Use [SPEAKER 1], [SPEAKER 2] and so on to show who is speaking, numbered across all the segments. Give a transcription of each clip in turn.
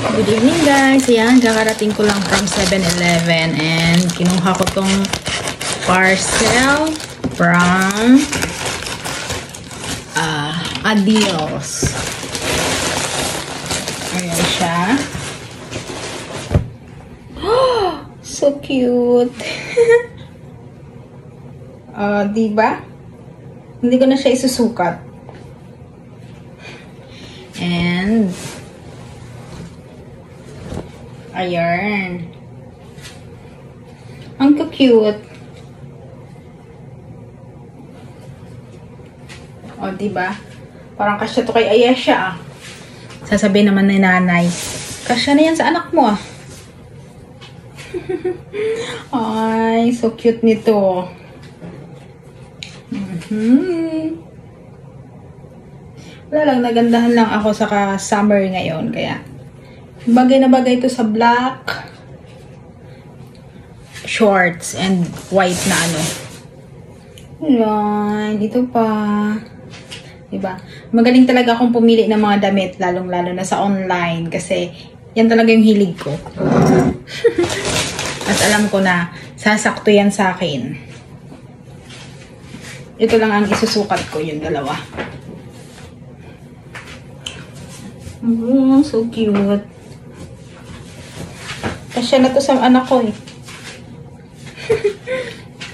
[SPEAKER 1] Good evening guys. Ayan, kakarating ko lang from 7-Eleven and kinuha ko tong parcel from Adios. Ayan siya. Oh, so cute. Diba? Hindi ko na siya isusukat. And ayan. Ang cute. O, diba? Parang kasya to kay Ayesha, ah. Sasabihin naman ni nanay, kasya na yan sa anak mo, ah. Ay, so cute nito. Wala lang, nagandahan lang ako sa summer ngayon, kaya bagay na bagay ito sa black shorts and white na ano. Ayan, dito pa. Diba? Magaling talaga akong pumili ng mga damit, lalong-lalo na sa online, kasi yan talaga yung hilig ko. At alam ko na sasakto yan sa akin. Ito lang ang isusukat ko, yung dalawa. Oh, so cute. Kasya na to sa anak ko eh.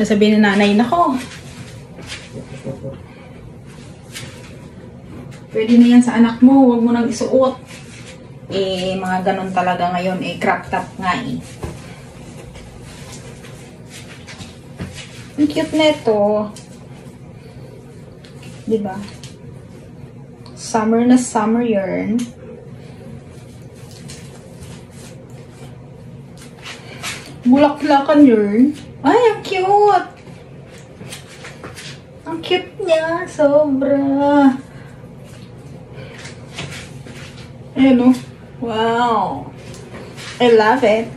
[SPEAKER 1] Sasabihin na nanay, nako. Pwede na yan sa anak mo, huwag mo nang isuot. Eh, mga ganun talaga ngayon, eh, crop top nga eh. Ang cute na ito. Diba? Summer na summer yarn. Bulaklakan yarn. Ay, ang cute! Ang cute niya. Sobra. Ayan o. Wow. I love it.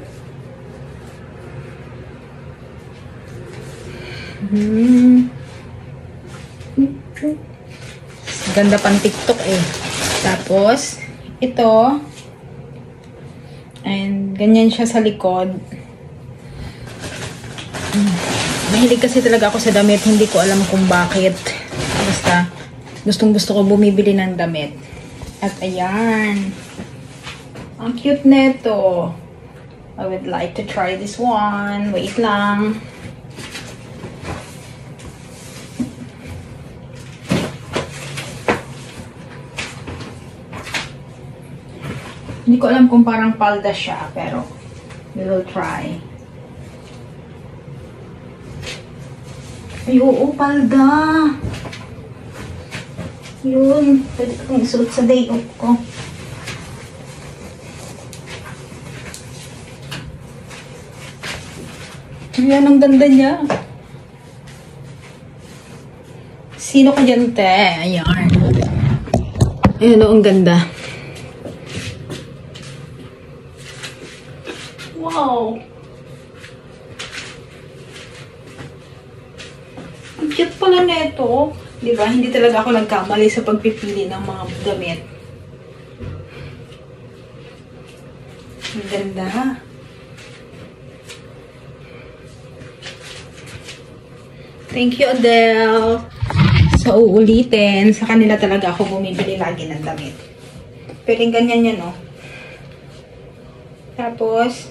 [SPEAKER 1] Ganda pang TikTok eh. Tapos, ito. And, ganyan siya sa likod. Mahilig kasi talaga ako sa damit. Hindi ko alam kung bakit. Basta, gustong-gusto ko bumibili ng damit. At ayan. Ang cute nito. I would like to try this one. Wait lang. Hindi ko alam kung parang palda siya, pero we will try. Ay, oo, palda. Yun. Pwede kong isuot sa day off ko. Ayan, ang ganda niya. Sino ka dyan, te? Ayan. Ayan, ang ganda. Wow! Ang cute pala nito. Diba? Hindi talaga ako nagkamali sa pagpipili ng mga damit. Ang ganda. Thank you, Adele. Sa uulitin, sa kanila talaga ako bumibili lagi ng damit. Pero yung ganyan yan, no? Tapos,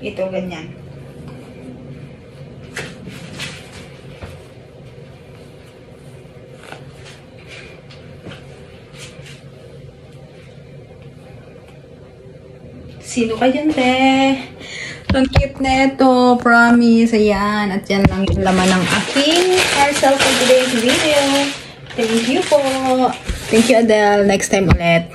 [SPEAKER 1] ito, ganyan. Sino ka dyan, te? Ang cute na ito. Promise. Ayan. At yan lang yung laman ng aking parcel for today's video. Thank you po. Thank you, Adele. Next time ulit.